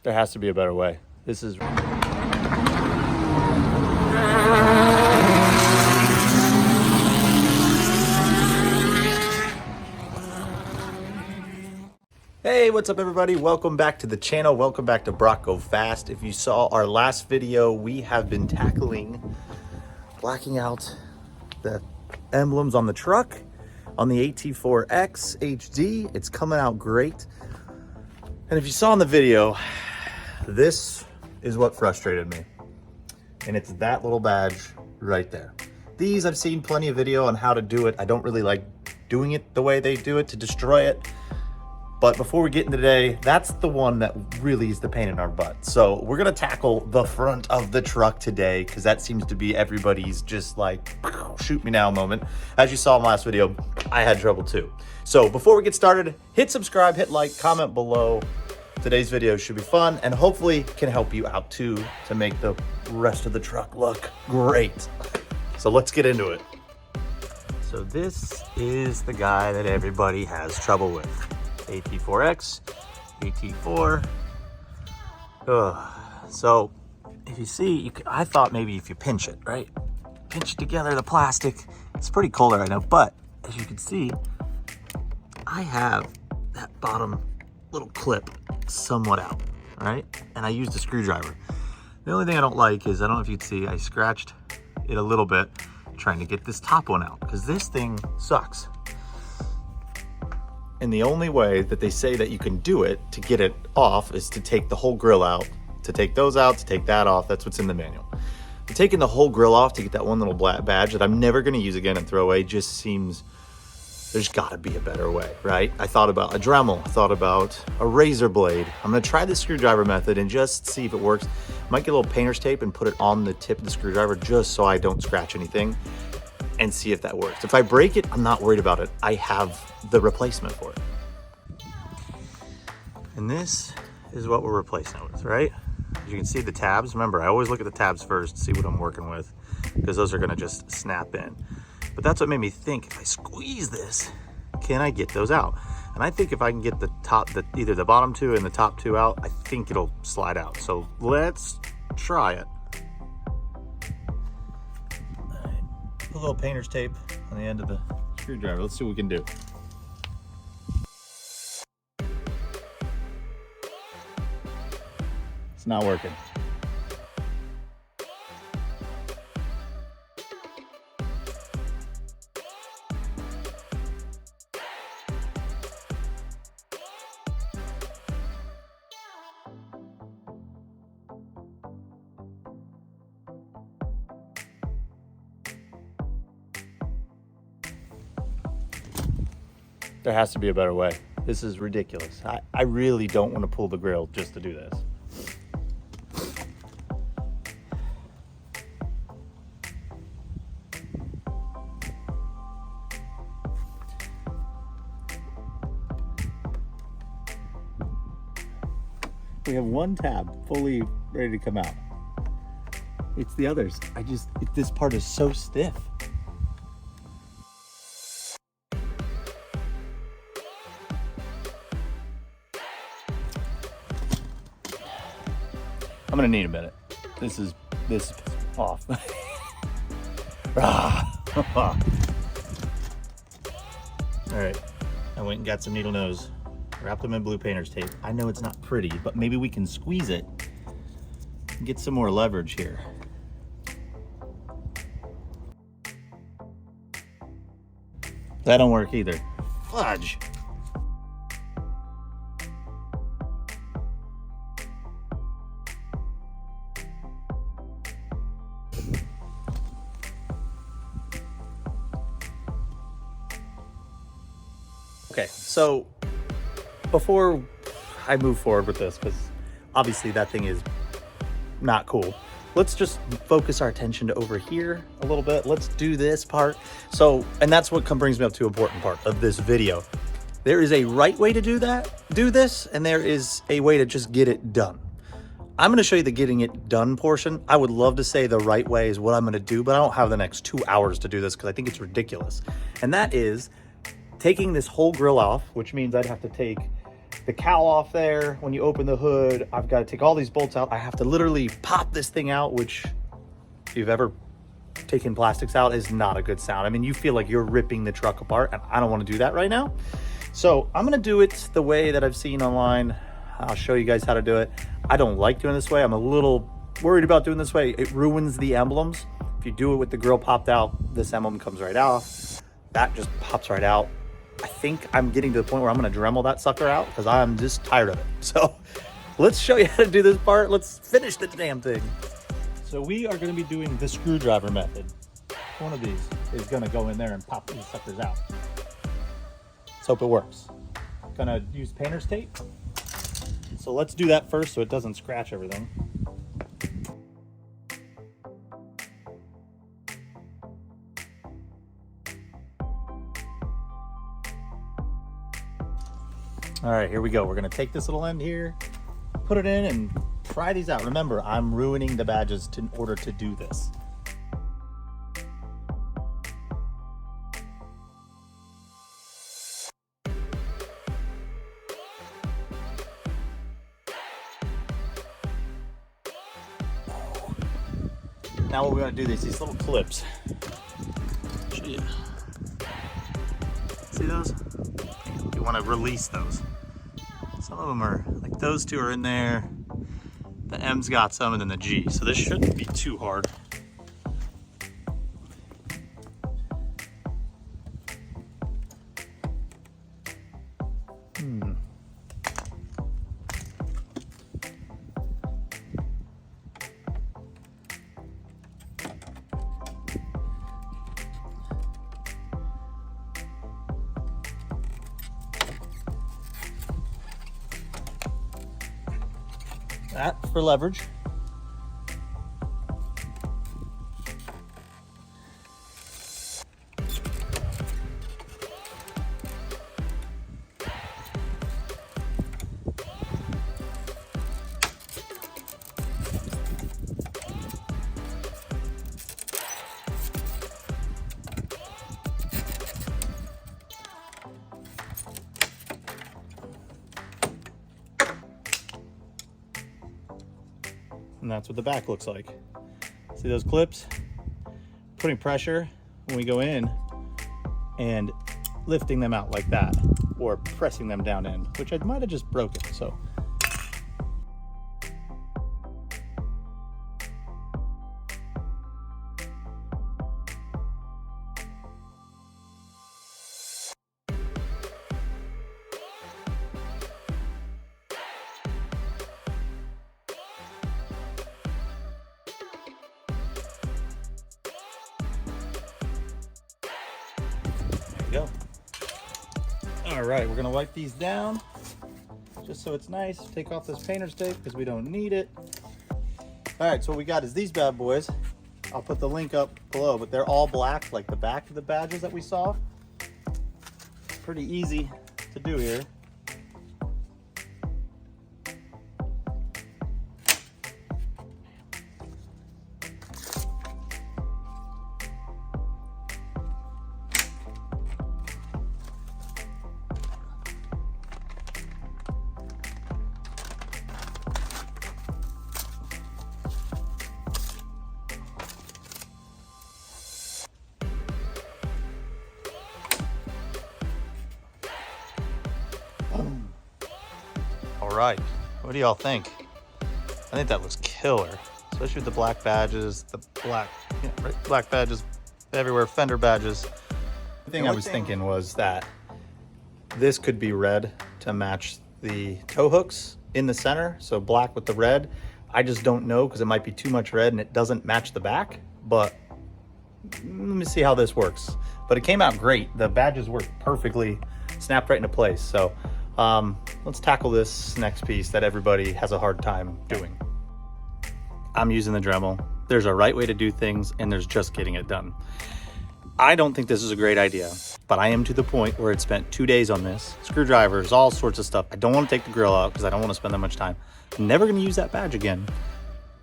There has to be a better way. This is... Hey, what's up everybody? Welcome back to the channel. Welcome back to Brock Go Fast. If you saw our last video, we have been tackling blacking out the emblems on the truck on the AT4-X HD. It's coming out great. And if you saw in the video, this is what frustrated me. And it's that little badge right there. These, I've seen plenty of video on how to do it. I don't really like doing it the way they do it to destroy it. But before we get into today, that's the one that really is the pain in our butt. So we're gonna tackle the front of the truck today because that seems to be everybody's just like, shoot me now moment. As you saw in the last video, I had trouble too. So before we get started, hit subscribe, hit like, comment below. Today's video should be fun and hopefully can help you out too to make the rest of the truck look great. So let's get into it. So this is the guy that everybody has trouble with. AT4X, AT4. So if you see, I thought maybe if you pinch it, right? Pinch together the plastic. It's pretty cold right now, but as you can see, I have that bottom little clip somewhat out, right? And I used a screwdriver. The only thing I don't like is, I don't know if you can see, I scratched it a little bit trying to get this top one out because this thing sucks. And the only way that they say that you can do it to get it off is to take the whole grill out, to take those out, to take that off. That's what's in the manual. But taking the whole grill off to get that one little black badge that I'm never going to use again and throw away just seems, there's got to be a better way, right? I thought about a Dremel, I thought about a razor blade. I'm going to try the screwdriver method and just see if it works. Might get a little painter's tape and put it on the tip of the screwdriver just so I don't scratch anything and see if that works. If I break it, I'm not worried about it. I have the replacement for it. And this is what we're replacing it with, right? As you can see the tabs. Remember, I always look at the tabs first to see what I'm working with because those are gonna just snap in. But that's what made me think, if I squeeze this, can I get those out? And I think if I can get the top, either the bottom two and the top two out, I think it'll slide out. So let's try it. A little painter's tape on the end of the screwdriver. Let's see what we can do. It's not working. There has to be a better way. This is ridiculous. I really don't want to pull the grill just to do this. We have one tab fully ready to come out. It's the others. This part is so stiff. I'm gonna need a minute. This is off. All right, I went and got some needle nose, wrapped them in blue painter's tape. I know it's not pretty, but maybe we can squeeze it and get some more leverage here. That don't work either. Fudge. Okay, so before I move forward with this, because obviously that thing is not cool, let's just focus our attention to over here a little bit. Let's do this part. So, and that's what brings me up to an important part of this video. There is a right way to do this, and there is a way to just get it done. I'm going to show you the getting it done portion. I would love to say the right way is what I'm going to do, but I don't have the next 2 hours to do this because I think it's ridiculous. And that is taking this whole grill off, which means I'd have to take the cowl off there. When you open the hood, I've got to take all these bolts out. I have to literally pop this thing out, which if you've ever taken plastics out is not a good sound. I mean, you feel like you're ripping the truck apart, and I don't want to do that right now. So I'm going to do it the way that I've seen online. I'll show you guys how to do it. I don't like doing this way. I'm a little worried about doing this way. It ruins the emblems. If you do it with the grill popped out, this emblem comes right off. That just pops right out. I think I'm getting to the point where I'm going to Dremel that sucker out because I'm just tired of it. So let's show you how to do this part. Let's finish the damn thing. So we are going to be doing the screwdriver method. One of these is going to go in there and pop these suckers out. Let's hope it works. Going to use painter's tape. So let's do that first so it doesn't scratch everything. All right, here we go. We're gonna take this little end here, put it in and pry these out. Remember, I'm ruining the badges in order to do this. Now what we're gonna do is these little clips. Show you. See those? You wanna release those. Some of them are, like those two are in there. The M's got some and then the G. So this shouldn't be too hard. That for leverage. And that's what the back looks like. See those clips? Putting pressure when we go in and lifting them out like that, or pressing them down in, which I might have just broken, so. Go. All right, we're gonna wipe these down just so it's nice. Take off this painter's tape because we don't need it. All right, so what we got is these bad boys. I'll put the link up below, but they're all black like the back of the badges that we saw. Pretty easy to do here. All right, what do y'all think? I think that looks killer, especially with the black badges, the black, black badges everywhere, fender badges. The thing I was thinking was that this could be red to match the tow hooks in the center, so black with the red. I just don't know because it might be too much red and it doesn't match the back, but let me see how this works. But it came out great. The badges worked perfectly, snapped right into place. So let's tackle this next piece that everybody has a hard time doing. I'm using the Dremel. There's a right way to do things and there's just getting it done. I don't think this is a great idea, but I am to the point where it spent 2 days on this. Screwdrivers, all sorts of stuff. I don't want to take the grill out because I don't want to spend that much time. I'm never going to use that badge again.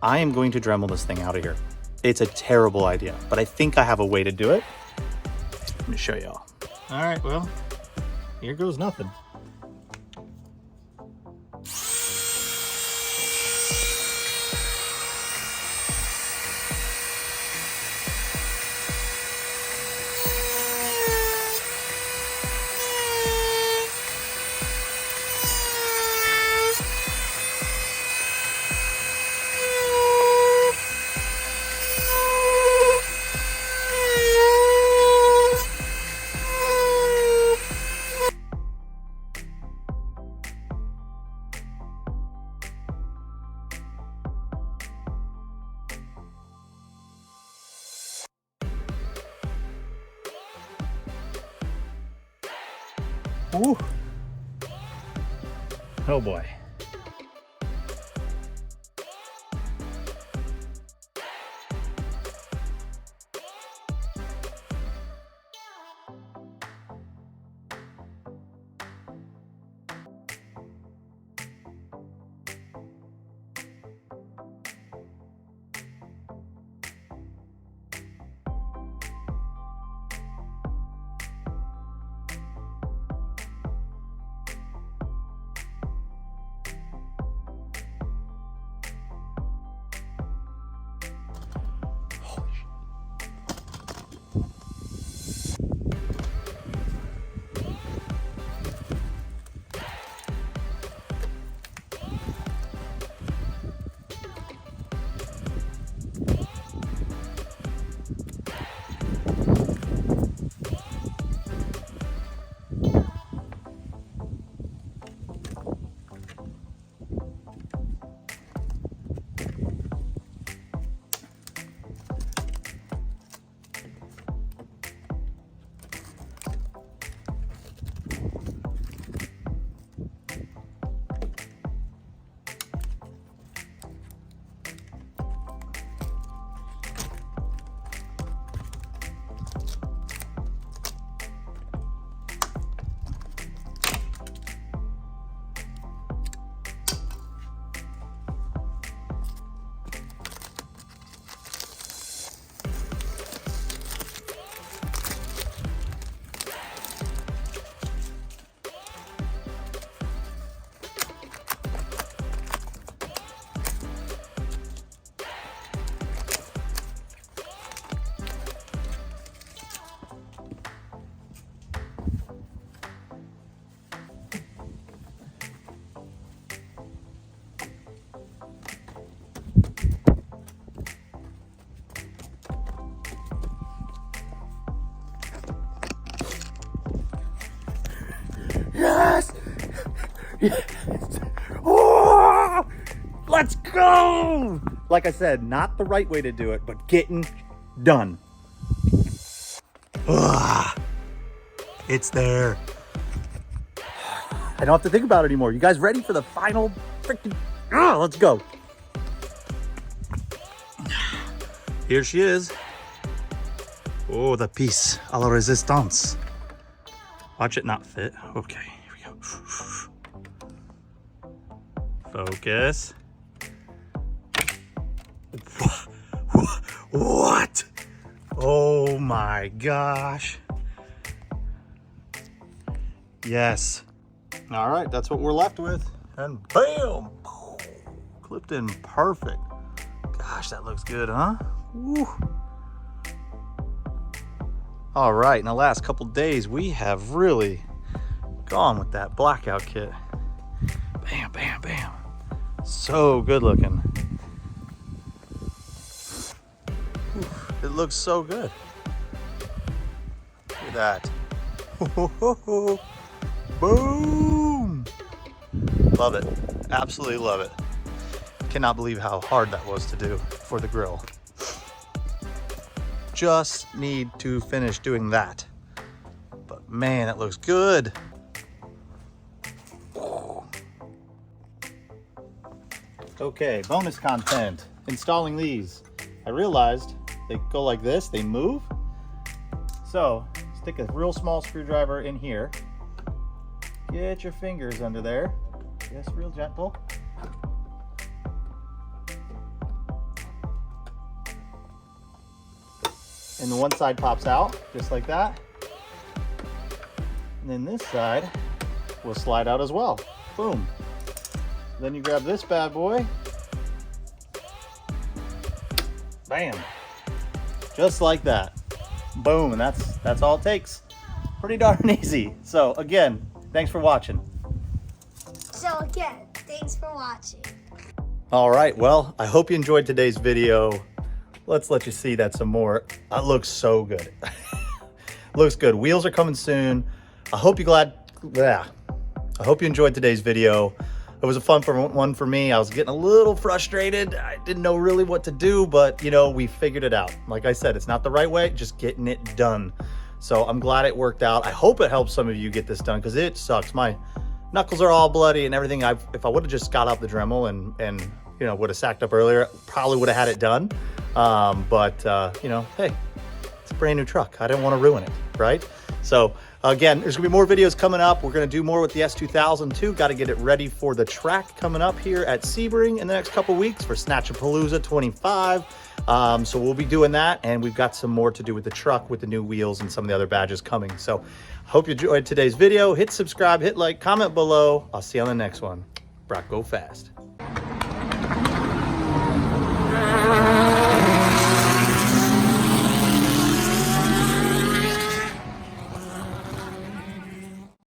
I am going to Dremel this thing out of here. It's a terrible idea, but I think I have a way to do it. Let me show y'all. All right, well, here goes nothing. Woo. Oh boy. Yes! Yes! Oh! Let's go! Like I said, not the right way to do it, but getting done. It's there. I don't have to think about it anymore. You guys ready for the final freaking... let's go. Here she is. Oh, the piece à la résistance. Watch it not fit. Okay, here we go. Focus. What? Oh my gosh. Yes. All right, that's what we're left with. And bam! Clipped in perfect. Gosh, that looks good, huh? Woo. All right, in the last couple days, we have really gone with that blackout kit. Bam, bam, bam. So good looking. It looks so good. Look at that. Boom! Love it. Absolutely love it. Cannot believe how hard that was to do for the grill. Just need to finish doing that. But man, it looks good. Okay, bonus content. Installing these. I realized they go like this, they move. So, stick a real small screwdriver in here. Get your fingers under there. Just real gentle. And the one side pops out, just like that. And then this side will slide out as well. Boom. Then you grab this bad boy. Bam. Just like that. Boom, and that's all it takes. Pretty darn easy. So again, thanks for watching. All right, well, I hope you enjoyed today's video. Let's let you see that some more. That looks so good. Looks good. Wheels are coming soon. I hope you enjoyed today's video. It was a fun one for me. I was getting a little frustrated. I didn't know really what to do, but you know, we figured it out. Like I said, it's not the right way, just getting it done. So I'm glad it worked out. I hope it helps some of you get this done, because it sucks. My knuckles are all bloody and everything. If I would have just got out the Dremel and you know, would have sacked up earlier, probably would have had it done. You know, hey, it's a brand new truck. I didn't want to ruin it, right? So again, there's gonna be more videos coming up. We're gonna do more with the S2000 too. Got to get it ready for the track coming up here at Sebring in the next couple weeks for Snatchapalooza 25. So we'll be doing that, and we've got some more to do with the truck, with the new wheels and some of the other badges coming. So hope you enjoyed today's video. Hit subscribe, hit like, comment below. I'll see you on the next one. Brock, go fast.